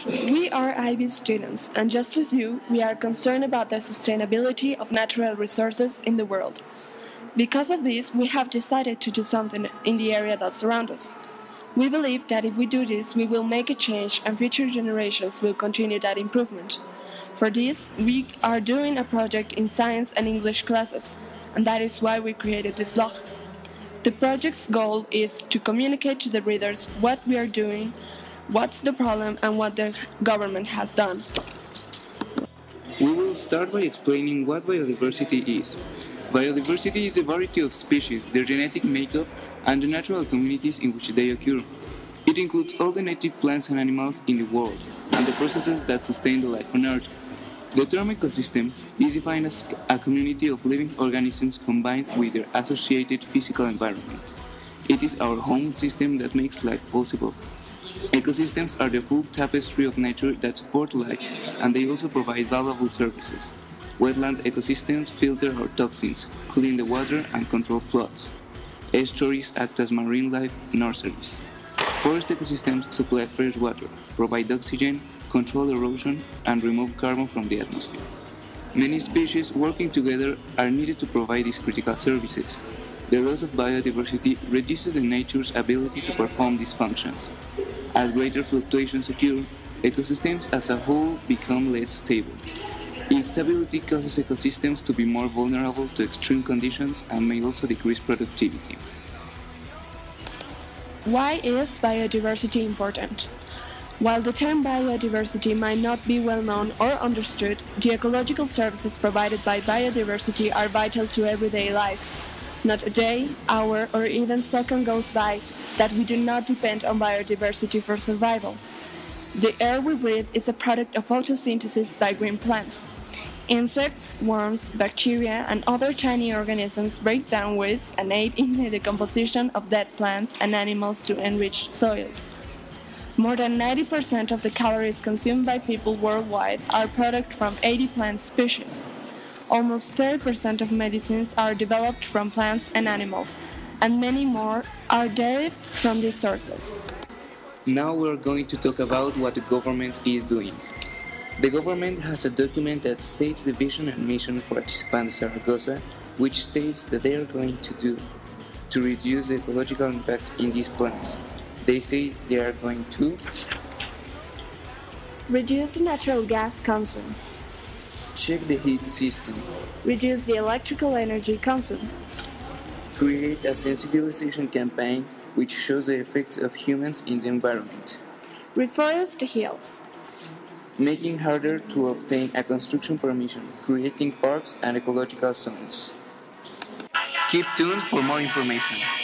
We are IB students, and just as you, we are concerned about the sustainability of natural resources in the world. Because of this, we have decided to do something in the area that surrounds us. We believe that if we do this, we will make a change and future generations will continue that improvement. For this, we are doing a project in science and English classes, and that is why we created this blog. The project's goal is to communicate to the readers what we are doing, what's the problem, and what the government has done. We will start by explaining what biodiversity is. Biodiversity is a variety of species, their genetic makeup, and the natural communities in which they occur. It includes all the native plants and animals in the world, and the processes that sustain the life on Earth. The term ecosystem is defined as a community of living organisms combined with their associated physical environment. It is our home system that makes life possible. Ecosystems are the full tapestry of nature that support life, and they also provide valuable services. Wetland ecosystems filter our toxins, clean the water, and control floods. Estuaries act as marine life nurseries. Forest ecosystems supply fresh water, provide oxygen, control erosion, and remove carbon from the atmosphere. Many species working together are needed to provide these critical services. The loss of biodiversity reduces the nature's ability to perform these functions. As greater fluctuations occur, ecosystems as a whole become less stable. Instability causes ecosystems to be more vulnerable to extreme conditions and may also decrease productivity. Why is biodiversity important? While the term biodiversity might not be well known or understood, the ecological services provided by biodiversity are vital to everyday life. Not a day, hour, or even second goes by that we do not depend on biodiversity for survival. The air we breathe is a product of photosynthesis by green plants. Insects, worms, bacteria, and other tiny organisms break down waste and aid in the decomposition of dead plants and animals to enrich soils. More than 90% of the calories consumed by people worldwide are product from 80 plant species. Almost 30% of medicines are developed from plants and animals, and many more are derived from these sources. Now we're going to talk about what the government is doing. The government has a document that states the vision and mission for Participante Zaragoza, which states that they are going to do to reduce the ecological impact in these plants. They say they are going to reduce the natural gas consumption, check the heat system, reduce the electrical energy consumed, create a sensibilization campaign which shows the effects of humans in the environment, reforest the hills, making harder to obtain a construction permission, creating parks and ecological zones. Keep tuned for more information.